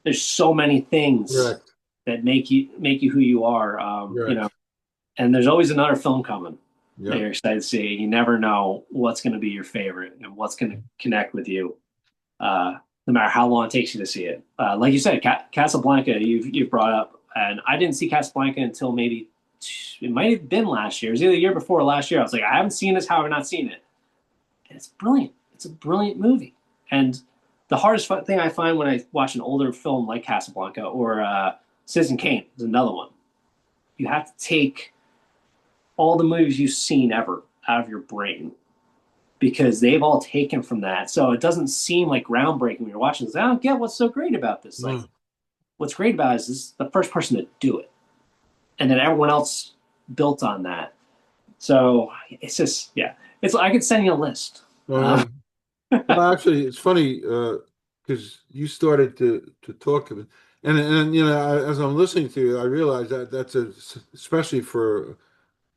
there's so many things Correct. that make you who you are. Correct. And there's always another film coming that Yep. you're excited to see. You never know what's going to be your favorite and what's going to connect with you, no matter how long it takes you to see it. Like you said, Casablanca, you've brought up, and I didn't see Casablanca until maybe it might have been last year. It was either the year before or last year. I was like, I haven't seen this. How have I not seen it? And it's brilliant. It's a brilliant movie. And the hardest thing I find when I watch an older film like Casablanca or Citizen Kane is another one. You have to take all the movies you've seen ever out of your brain because they've all taken from that. So it doesn't seem like groundbreaking when you're watching this. I don't get what's so great about this. Like, Mm. what's great about it is this is the first person to do it. And then everyone else built on that. So it's just, yeah. It's I could send you a list. Uh, Well, well, actually, it's funny because you started to talk of it, and as I'm listening to you, I realize that especially for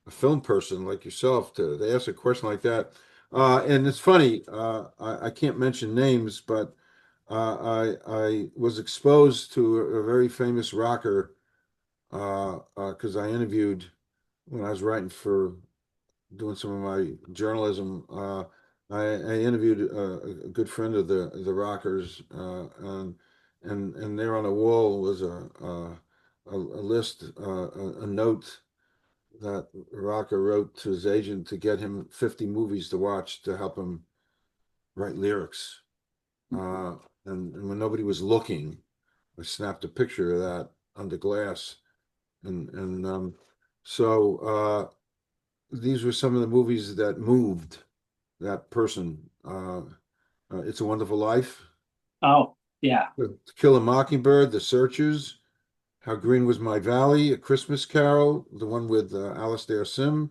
a film person like yourself to ask a question like that. And it's funny, I can't mention names, but I was exposed to a very famous rocker because I interviewed when I was writing for doing some of my journalism. I interviewed a good friend of the rockers, and there on the wall was a list, a note that Rocker wrote to his agent to get him 50 movies to watch to help him write lyrics. Uh, and when nobody was looking, I snapped a picture of that under glass. And so these were some of the movies that moved that person. It's a Wonderful Life, oh, yeah. To Kill a Mockingbird, The Searchers, How Green Was My Valley, A Christmas Carol, the one with Alastair Sim,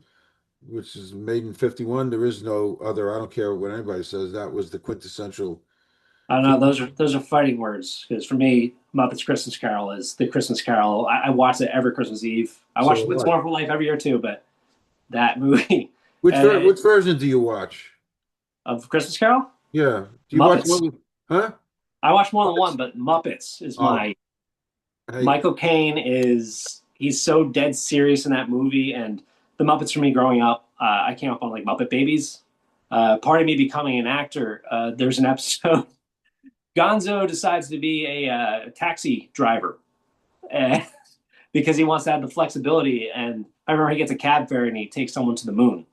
which is made in 51. There is no other. I don't care what anybody says. That was the quintessential. I don't know. Those are fighting words because for me, Muppets Christmas Carol is the Christmas Carol. I watch it every Christmas Eve. I watch So It's a what? Wonderful Life every year too, but that movie uh, Which version do you watch? of Christmas Carol, Yeah. Do you watch Muppets. one? Huh? I watch more than one, Muppets? but Muppets is Oh, my hey, Michael Caine is he's so dead serious in that movie, and the Muppets for me growing up, I came up on like Muppet Babies. Part of me becoming an actor. There's an episode. Gonzo decides to be a taxi driver uh, because he wants to have the flexibility. And I remember he gets a cab fare and he takes someone to the moon.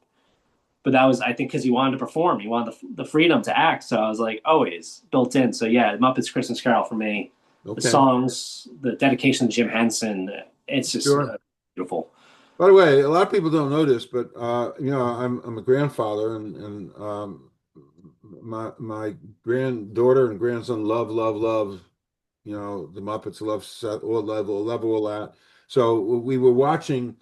But that was, I think, because he wanted to perform. He wanted the freedom to act. So I was like, always built in. So yeah, Muppets Christmas Carol for me. The okay, songs, the dedication to Jim Henson, it's just sure. beautiful. By the way, a lot of people don't know this, but I'm a grandfather, and my granddaughter and grandson love the Muppets, love Seth, love all that. So we were watching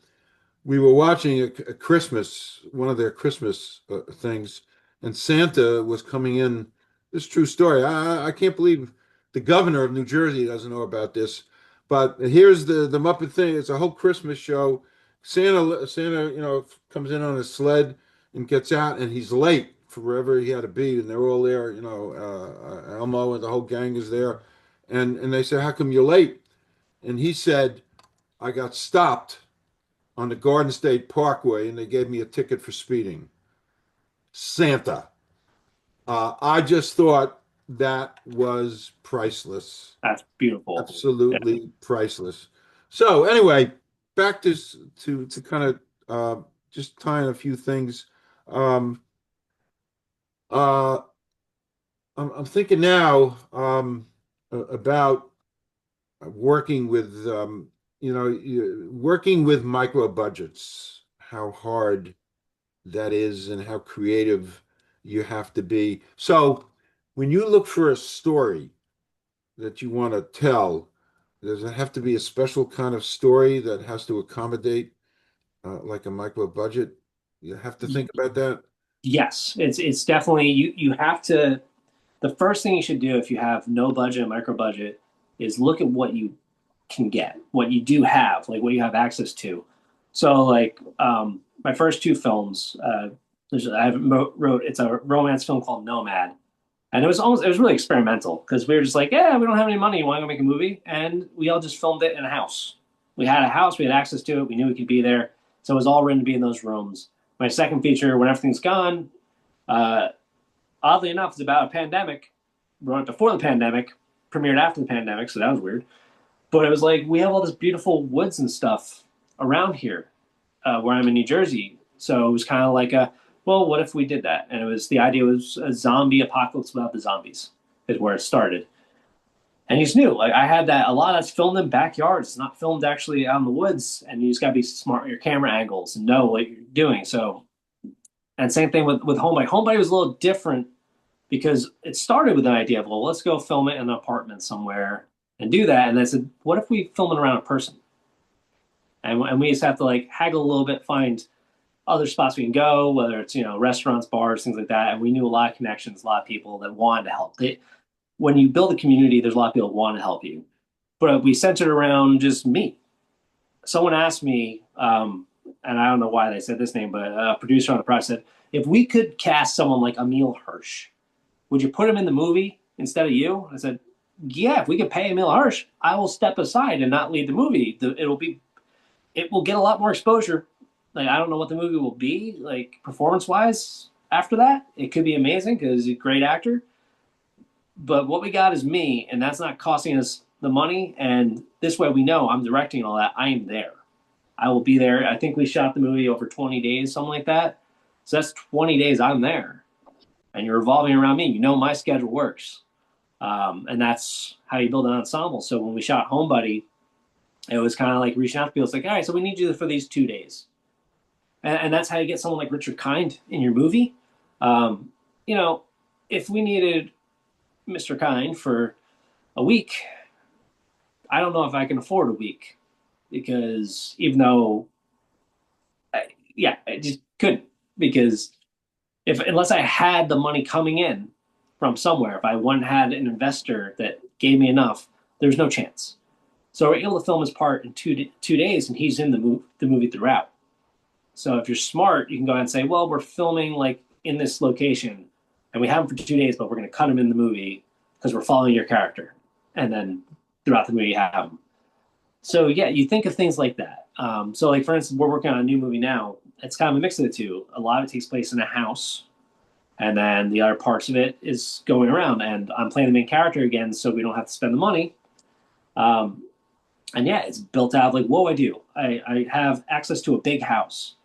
a Christmas, one of their Christmas things, and Santa was coming in. This is a true story. I can't believe the governor of New Jersey doesn't know about this. But here's the Muppet thing. It's a whole Christmas show. Santa, comes in on a sled and gets out, and he's late for wherever he had to be, and they're all there. Elmo and the whole gang is there, and they say, "How come you're late?" And he said, "I got stopped on the Garden State Parkway, and they gave me a ticket for speeding." Santa. I just thought that was priceless. That's beautiful. Yeah. Absolutely priceless. So anyway, back to kind of just tying a few things. Um, uh, I'm thinking now about working with working with micro budgets, how hard that is and how creative you have to be. So when you look for a story that you want to tell, does it have to be a special kind of story that has to accommodate like a micro budget? You have to think about that. Yes, it's definitely you have to. The first thing you should do if you have no budget and micro budget is look at what you can get, what you do have, like what you have access to. So like my first two films, wrote it's a romance film called Nomad, and it was really experimental because we were just like, yeah, we don't have any money, you want to go make a movie, and we all just filmed it in a house. We had a house, we had access to it, we knew we could be there, so it was all written to be in those rooms. My second feature, When Everything's Gone, uh, oddly enough, it's about a pandemic. Wrote it before the pandemic, premiered after the pandemic, so that was weird. But it was like we have all this beautiful woods and stuff around here, where I'm in New Jersey. So it was kind of like a, well, what if we did that? And it was the idea was a zombie apocalypse without the zombies is where it started. And you just knew, like I had that a lot that's filmed in backyards, it's not filmed actually out in the woods, and you just gotta be smart with your camera angles and know what you're doing. So, and same thing with Homebody. Homebody was a little different because it started with an idea of, well, let's go film it in an apartment somewhere and do that. And I said, what if we film it around a person? And we just have to like haggle a little bit, find other spots we can go, whether it's, restaurants, bars, things like that. And we knew a lot of connections, a lot of people that wanted to help. When you build a community, there's a lot of people who want to help you. But we centered around just me. Someone asked me, and I don't know why they said this name, but a producer on the project said, if we could cast someone like Emil Hirsch, would you put him in the movie instead of you? I said, yeah, if we could pay Emil Hirsch, I will step aside and not lead the movie. It will get a lot more exposure. Like, I don't know what the movie will be, like, performance-wise after that. It could be amazing because he's a great actor. But what we got is me, and that's not costing us the money. And this way we know I'm directing and all that. I am there. I will be there. I think we shot the movie over 20 days, something like that. So that's 20 days I'm there. And you're revolving around me. You know my schedule works. And that's how you build an ensemble. So when we shot Homebody, it was kind of like reaching out to people. It's like, all right, so we need you for these 2 days. And that's how you get someone like Richard Kind in your movie. Um, you know, if we needed Mr. Kind for a week, I don't know if I can afford a week because even though, yeah, I just couldn't because if unless I had the money coming in from somewhere, if I one had an investor that gave me enough, there's no chance. So we're able to film his part in 2 days, and he's in the movie throughout. So if you're smart, you can go ahead and say, well, we're filming like in this location, and we have him for 2 days, but we're going to cut him in the movie because we're following your character, and then throughout the movie you have him. So yeah, you think of things like that. So like for instance, we're working on a new movie now. It's kind of a mix of the two. A lot of it takes place in a house, and then the other parts of it is going around. And I'm playing the main character again, so we don't have to spend the money. Um, and yeah, it's built out of like, whoa, I do. I have access to a big house,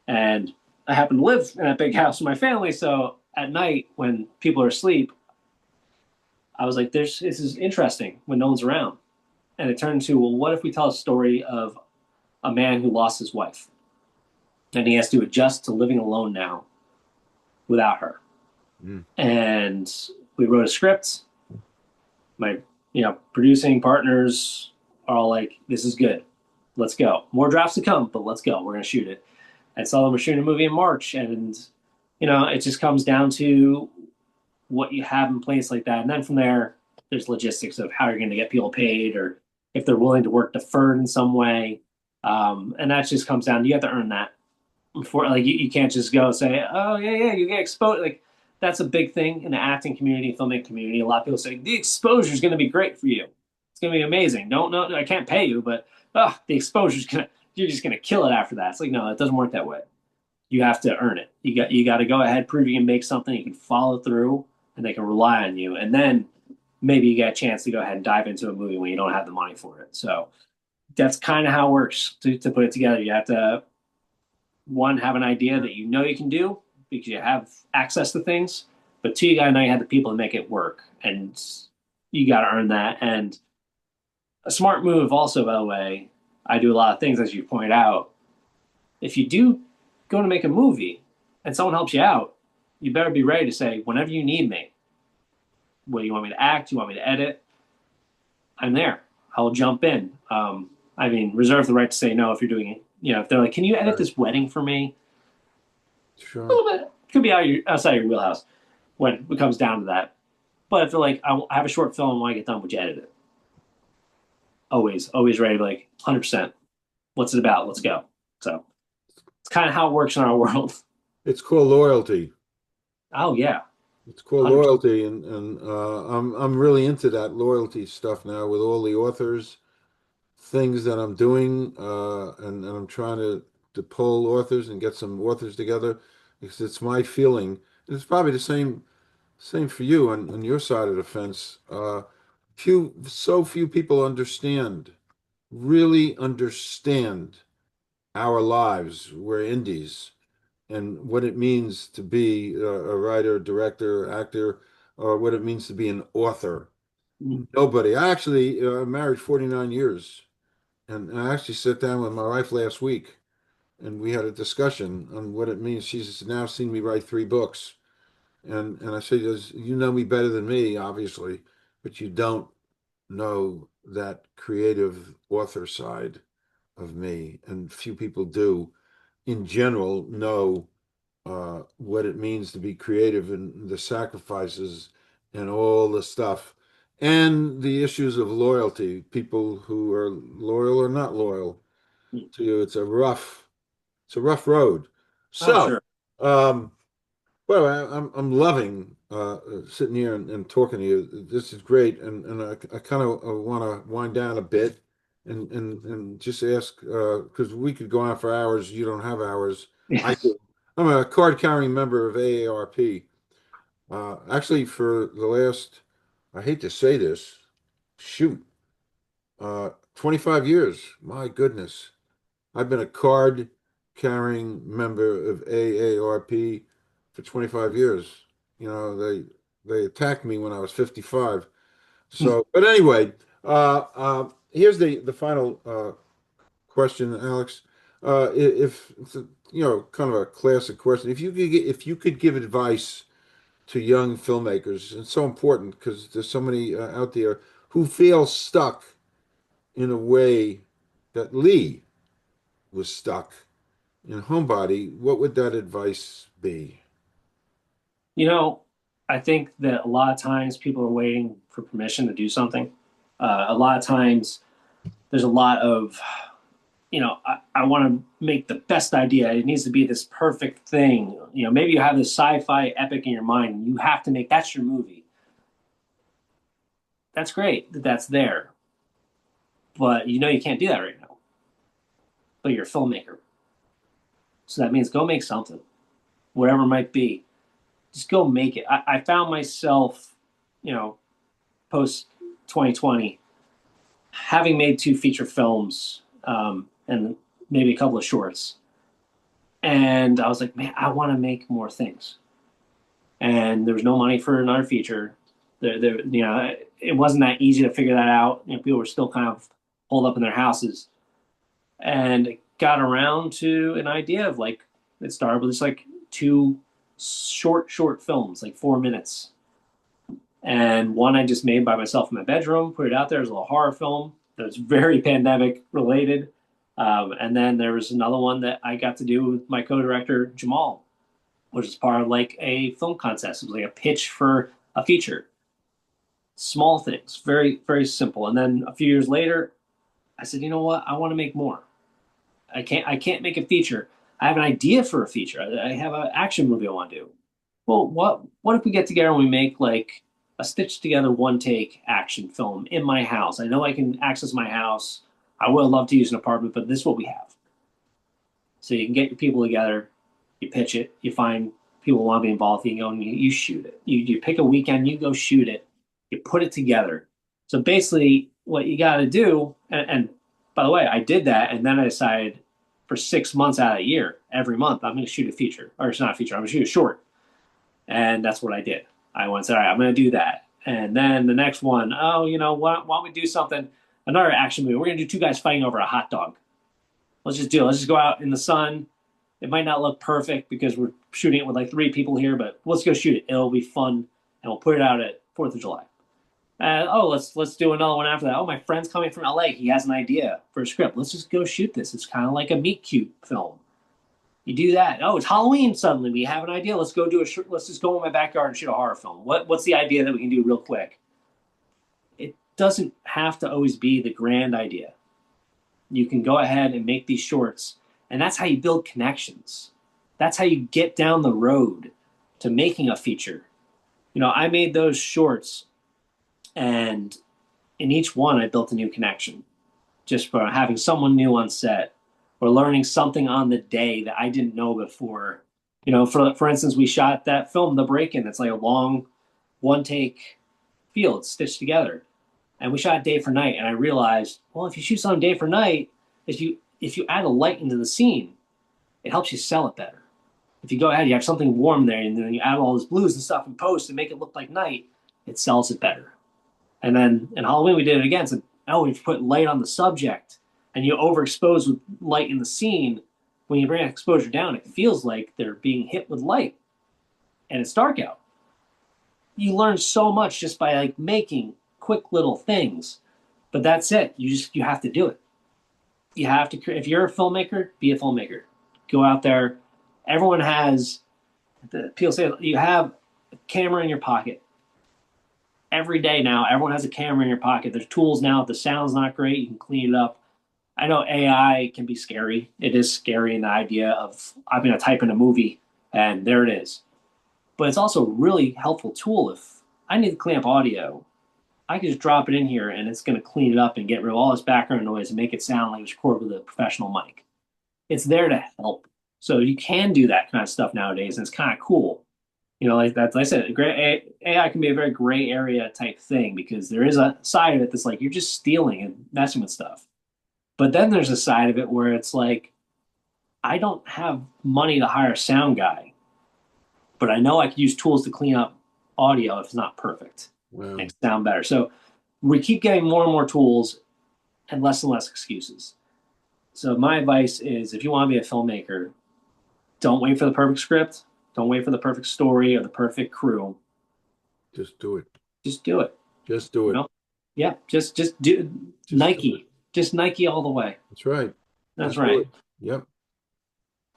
and I happen to live in that big house with my family. So at night when people are asleep, I was like, this is interesting when no one's around. And it turned into, well, what if we tell a story of a man who lost his wife and he has to adjust to living alone now without her. Mm. And we wrote a script. My, producing partners are all like, this is good. Let's go. More drafts to come, but let's go. We're going to shoot it. And so we're shooting a movie in March. And, it just comes down to what you have in place like that. And then from there, there's logistics of how you're going to get people paid or if they're willing to work deferred in some way. And that just comes down, you have to earn that before, like you can't just go say, oh yeah, you get exposed. Like that's a big thing in the acting community, filmmaking community. A lot of people say the exposure is going to be great for you. It's going to be amazing. Don't know, I can't pay you, but the exposure is you're just going to kill it after that. It's like, no, it doesn't work that way. You have to earn it. You got to go ahead, prove you can make something, you can follow through, and they can rely on you. And then maybe you get a chance to go ahead and dive into a movie when you don't have the money for it. So that's kind of how it works to put it together. You have to, one, have an idea that you can do, because you have access to things, but two, you got to know you have the people to make it work, and you got to earn that. And a smart move, also, by the way, I do a lot of things as you point out. If you do go to make a movie and someone helps you out, you better be ready to say, whenever you need me, what you want me to act, you want me to edit, I'm there. I'll jump in. I mean, reserve the right to say no if you're doing it. You know, if they're like, "Can you edit Right. this wedding for me?" A Sure. little bit could be outside your wheelhouse when it comes down to that. But if they're like, "I have a short film, when I get done, would you edit it?" Always ready to be like, 100%. What's it about? Let's go. So it's kind of how it works in our world. It's called loyalty. Oh yeah, It's called 100%. loyalty, and I'm really into that loyalty stuff now with all the authors, things that I'm doing, and I'm trying to pull authors and get some authors together because it's my feeling. It's probably the same for you on your side of the fence. So few people understand, really understand our lives. We're indies and what it means to be a writer, director, actor, or what it means to be an author. Nobody. I actually married 49 years, and I actually sat down with my wife last week, and we had a discussion on what it means. She's now seen me write 3 books, and I said, "You know me better than me, obviously, but you don't know that creative author side of me, and few people do, in general, know." What it means to be creative and the sacrifices and all the stuff and the issues of loyalty, people who are loyal or not loyal to you. It's a rough road. Oh So, sure. um, well, I'm loving sitting here and talking to you. This is great, and I kind of want to wind down a bit and just ask because we could go on for hours. You don't have hours. I Yes. do. I'm a card carrying member of AARP. Actually, for the last, I hate to say this, shoot, 25 years. My goodness. I've been a card carrying member of AARP for 25 years. You know, they attacked me when I was 55. So, but anyway, here's the final question, Alex. If it's a, kind of a classic question, if you could give advice to young filmmakers, it's so important because there's so many out there who feel stuck in a way that Lee was stuck in Homebody, what would that advice be? You know, I think that a lot of times people are waiting for permission to do something. A lot of times there's a lot of, I want to make the best idea. It needs to be this perfect thing. You know, maybe you have this sci-fi epic in your mind and you have to make that's your movie. That's great that that's there, but you know you can't do that right now. But you're a filmmaker. So that means go make something, whatever it might be. Just go make it. I found myself, you know, post 2020, having made 2 feature films and maybe a couple of shorts. And I was like, man, I want to make more things. And there was no money for another feature. It wasn't that easy to figure that out. You know, people were still kind of holed up in their houses. And it got around to an idea of like, it started with just like 2 short films, like 4 minutes. And one I just made by myself in my bedroom, put it out there as a little horror film that's very pandemic related. And then there was another one that I got to do with my co-director Jamal, which is part of like a film contest. It was like a pitch for a feature. Small things, very very simple. And then a few years later, I said, you know what? I want to make more. I can't make a feature. I have an idea for a feature. I have an action movie I want to do. Well, what if we get together and we make like a stitched together one take action film in my house? I know I can access my house. I would love to use an apartment, but this is what we have. So you can get your people together, you pitch it, you find people who want to be involved, you go and you shoot it. You pick a weekend, you go shoot it, you put it together. So basically, what you got to do, and by the way, I did that, and then I decided for 6 months out of the year, every month, I'm going to shoot a feature. Or it's not a feature, I'm going to shoot a short. And that's what I did. I went and said, all right, I'm going to do that. And then the next one, oh, why don't we do something, another action movie. We're going to do two guys fighting over a hot dog. Let's just do it. Let's just go out in the sun. It might not look perfect because we're shooting it with like 3 people here, but let's go shoot it. It'll be fun, and we'll put it out at 4th of July. Let's do another one after that. Oh, my friend's coming from LA. He has an idea for a script. Let's just go shoot this. It's kind of like a meet cute film. You do that. Oh, it's Halloween suddenly. We have an idea. Let's just go in my backyard and shoot a horror film. What's the idea that we can do real quick? It doesn't have to always be the grand idea. You can go ahead and make these shorts, and that's how you build connections. That's how you get down the road to making a feature. I made those shorts, and in each one, I built a new connection just for having someone new on set or learning something on the day that I didn't know before. For instance, we shot that film, The Break-In. It's like a long one-take field stitched together. And we shot day for night, and I realized, well, if you shoot something day for night, if you add a light into the scene, it helps you sell it better. If you go ahead, you have something warm there, and then you add all those blues and stuff in post and make it look like night, it sells it better. And then in Halloween, we did it again. So, we've put light on the subject, and you overexpose with light in the scene. When you bring exposure down, it feels like they're being hit with light, and it's dark out. You learn so much just by like making quick little things, but that's it. You have to do it. You have to. If you're a filmmaker, be a filmmaker. Go out there. Everyone has. People say you have a camera in your pocket. Every day now, everyone has a camera in your pocket. There's tools now. If the sound's not great, you can clean it up. I know AI can be scary. It is scary in the idea of I'm going to type in a movie and there it is. But it's also a really helpful tool. If I need to clean up audio, I can just drop it in here and it's going to clean it up and get rid of all this background noise and make it sound like it was recorded with a professional mic. It's there to help. So you can do that kind of stuff nowadays, and it's kind of cool. Like that. Like I said, AI can be a very gray area type thing because there is a side of it that's like you're just stealing and messing with stuff. But then there's a side of it where it's like, I don't have money to hire a sound guy, but I know I could use tools to clean up audio if it's not perfect. Wow. And sound better. So we keep getting more and more tools and less excuses. So my advice is if you want to be a filmmaker, don't wait for the perfect script. Don't wait for the perfect story or the perfect crew. Just do it. Just do it. Just do it. Yeah, just do Nike. Just Nike all the way. That's right. That's right. Yep.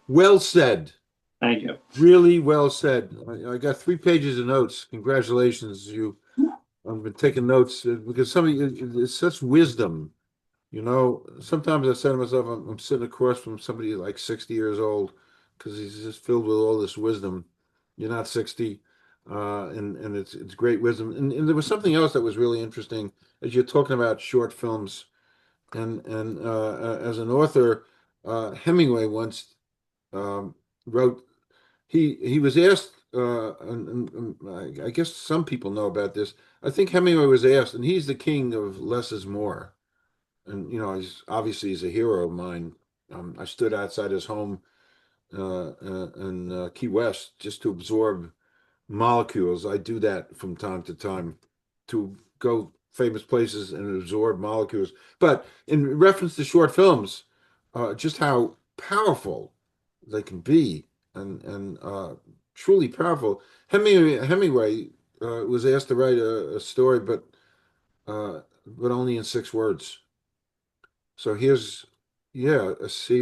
Well said. Thank you. Really well said. I got 3 pages of notes. Congratulations. I've been taking notes because it's such wisdom. Sometimes I say to myself, I'm sitting across from somebody like 60 years old because he's just filled with all this wisdom. You're not 60, and it's great wisdom. And there was something else that was really interesting as you're talking about short films. And as an author, Hemingway once wrote. He was asked, and I guess some people know about this. I think Hemingway was asked, and he's the king of less is more. And he's a hero of mine. I stood outside his home in Key West just to absorb molecules. I do that from time to time to go famous places and absorb molecules. But in reference to short films, just how powerful they can be and truly powerful. Hemingway was asked to write a story, but only in 6 words. So he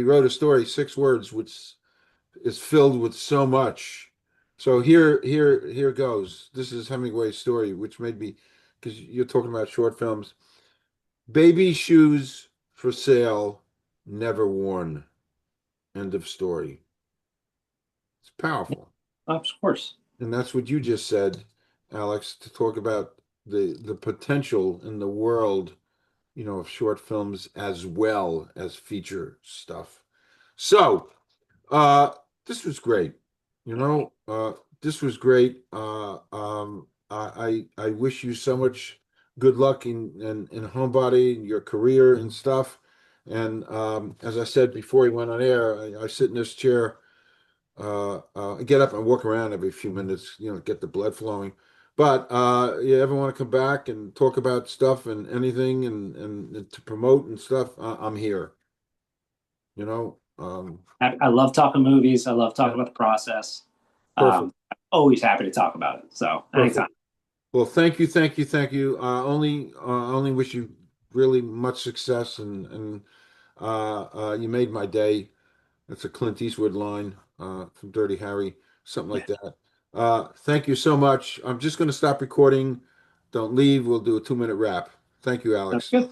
wrote a story, 6 words, which is filled with so much. So here goes. This is Hemingway's story, which made me, because you're talking about short films. Baby shoes for sale, never worn. End of story. It's powerful. Of course. And that's what you just said, Alex, to talk about the potential in the world, of short films as well as feature stuff. So, this was great. This was great. I wish you so much good luck in Homebody and your career and stuff. And as I said before he went on air, I sit in this chair, get up and walk around every few minutes, get the blood flowing. But you ever want to come back and talk about stuff and anything and to promote and stuff, I'm here. You know, I love talking movies. I love yeah, talking about the process. perfect, I'm always happy to talk about it. So anytime. perfect. Well, thank you, thank you, thank you. Only wish you really much success and you made my day. That's a Clint Eastwood line from Dirty Harry, something Yeah, like that. Thank you so much. I'm just going to stop recording. Don't leave. We'll do a 2-minute wrap. Thank you, sounds Alex. good.